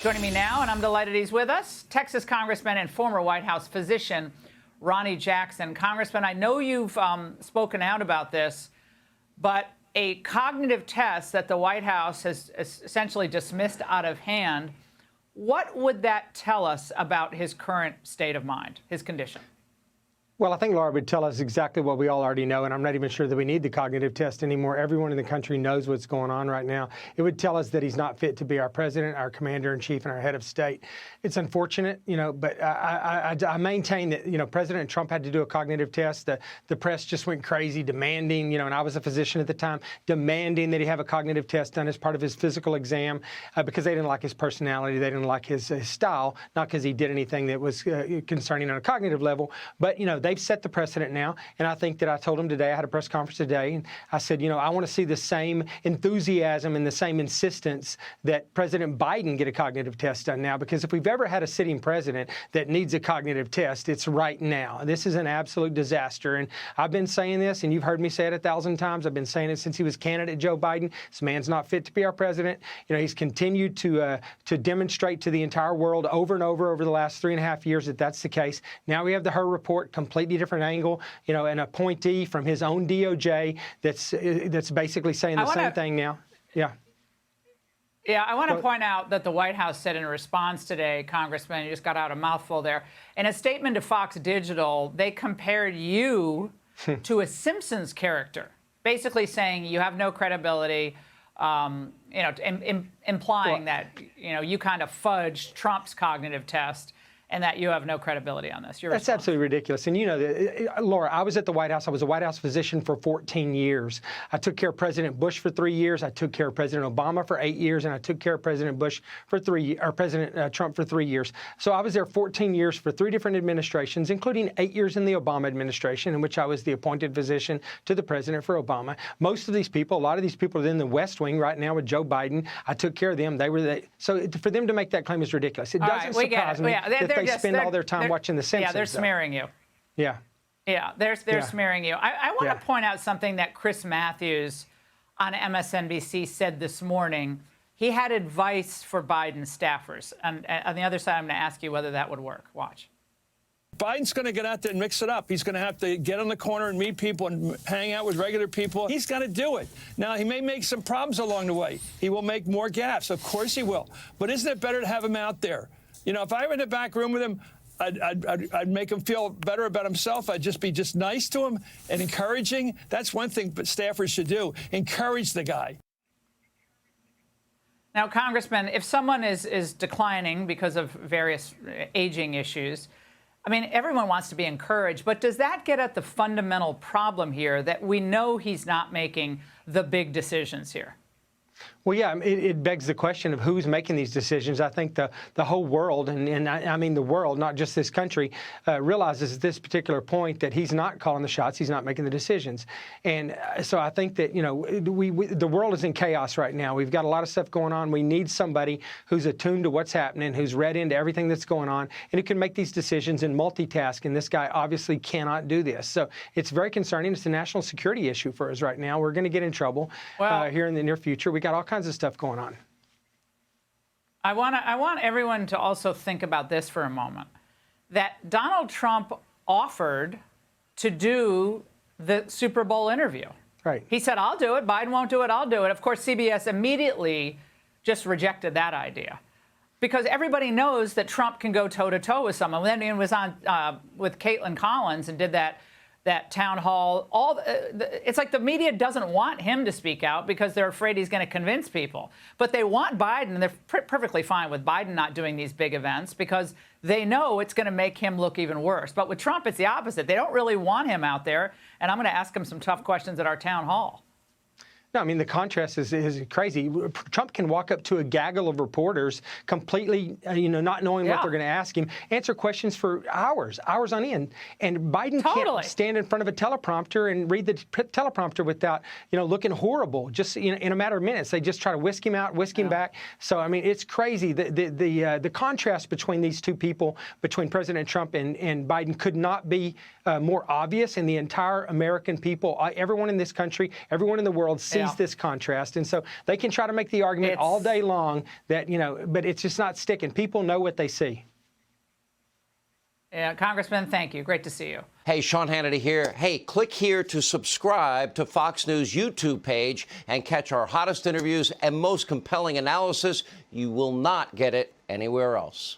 Joining me now, and I'm delighted he's with us, Texas Congressman and former White House physician, Ronny Jackson. Congressman, I know you've spoken out about this, but a cognitive test that the White House has essentially dismissed out of hand, what would that tell us about his current state of mind, his condition? Well, I think Laura would tell us exactly what we all already know, and I'm not even sure that we need the cognitive test anymore. Everyone in the country knows what's going on right now. It would tell us that he's not fit to be our president, our commander-in-chief, and our head of state. It's unfortunate, but I maintain that, President Trump had to do a cognitive test. The press just went crazy demanding, and I was a physician at the time, demanding that he have a cognitive test done as part of his physical exam because they didn't like his personality, they didn't like his style, not because he did anything that was concerning on a cognitive level, but, they've set the precedent now, and I think that I told him today, I had a press conference today, and I said, I want to see the same enthusiasm and the same insistence that President Biden get a cognitive test done now, because if we've ever had a sitting president that needs a cognitive test, it's right now. This is an absolute disaster, and I've been saying this, and you've heard me say it 1,000 times. I've been saying it since he was candidate Joe Biden. This man's not fit to be our president. He's continued to demonstrate to the entire world over and over the last 3.5 years that that's the case. Now we have the Her report, completely different angle, an appointee from his own DOJ that's basically saying the same thing now. Yeah, I want to point out that the White House said in response today, Congressman, you just got out a mouthful there. In a statement to Fox Digital, they compared you to a Simpsons character, basically saying you have no credibility, implying that, you kind of fudged Trump's cognitive test, and that you have no credibility on this. That's absolutely ridiculous. And Laura, I was at the White House. I was a White House physician for 14 years. I took care of President Bush for 3 years. I took care of President Obama for 8 years, and I took care of President Bush for President Trump for 3 years. So I was there 14 years for 3 different administrations, including 8 years in the Obama administration, in which I was the appointed physician to the president for Obama. Most of these people, a lot of these people are in the West Wing right now with Joe Biden. I took care of them. So for them to make that claim is ridiculous. It doesn't surprise me that they spend all their time watching The Simpsons. Yeah, they're smearing you. Yeah. Yeah, they're smearing you. I want to point out something that Chris Matthews on MSNBC said this morning. He had advice for Biden staffers. And on the other side, I'm going to ask you whether that would work. Watch. Biden's going to get out there and mix it up. He's going to have to get on the corner and meet people and hang out with regular people. He's got to do it. Now, he may make some problems along the way. He will make more gaffes. Of course he will. But isn't it better to have him out there? If I were in the back room with him, I'd make him feel better about himself. I'd just be nice to him and encouraging. That's one thing staffers should do. Encourage the guy. Now, Congressman, if someone is declining because of various aging issues, I mean, everyone wants to be encouraged, but does that get at the fundamental problem here that we know he's not making the big decisions here? Well, yeah, it begs the question of who's making these decisions. I think the whole world, and I mean the world, not just this country, realizes at this particular point that he's not calling the shots, he's not making the decisions. And so I think that, the world is in chaos right now. We've got a lot of stuff going on. We need somebody who's attuned to what's happening, who's read into everything that's going on, and who can make these decisions and multitask. And this guy obviously cannot do this. So it's very concerning. It's a national security issue for us right now. We're going to get in trouble here in the near future. We got all kinds of stuff going on. I want everyone to also think about this for a moment, that Donald Trump offered to do the Super Bowl interview. Right. He said, I'll do it. Biden won't do it. I'll do it. Of course, CBS immediately just rejected that idea because everybody knows that Trump can go toe-to-toe with someone. Then he was on with Caitlin Collins and did that town hall. It's like the media doesn't want him to speak out because they're afraid he's going to convince people. But they want Biden, and they're perfectly fine with Biden not doing these big events because they know it's going to make him look even worse. But with Trump, it's the opposite. They don't really want him out there, and I'm going to ask him some tough questions at our town hall. No, I mean, the contrast is crazy. Trump can walk up to a gaggle of reporters completely, not knowing what they're going to ask him, answer questions for hours on end. And Biden can't stand in front of a teleprompter and read the teleprompter without, looking horrible. Just in a matter of minutes, they just try to whisk him out, whisk him back. So, I mean, it's crazy. The contrast between these two people, between President Trump and Biden, could not be more obvious. And the entire American people, everyone in this country, everyone in the world, sees Yeah. this contrast. And so they can try to make the argument all day long that, but it's just not sticking. People know what they see. Yeah, Congressman, thank you. Great to see you. Hey, Sean Hannity here. Hey, click here to subscribe to Fox News YouTube page and catch our hottest interviews and most compelling analysis. You will not get it anywhere else.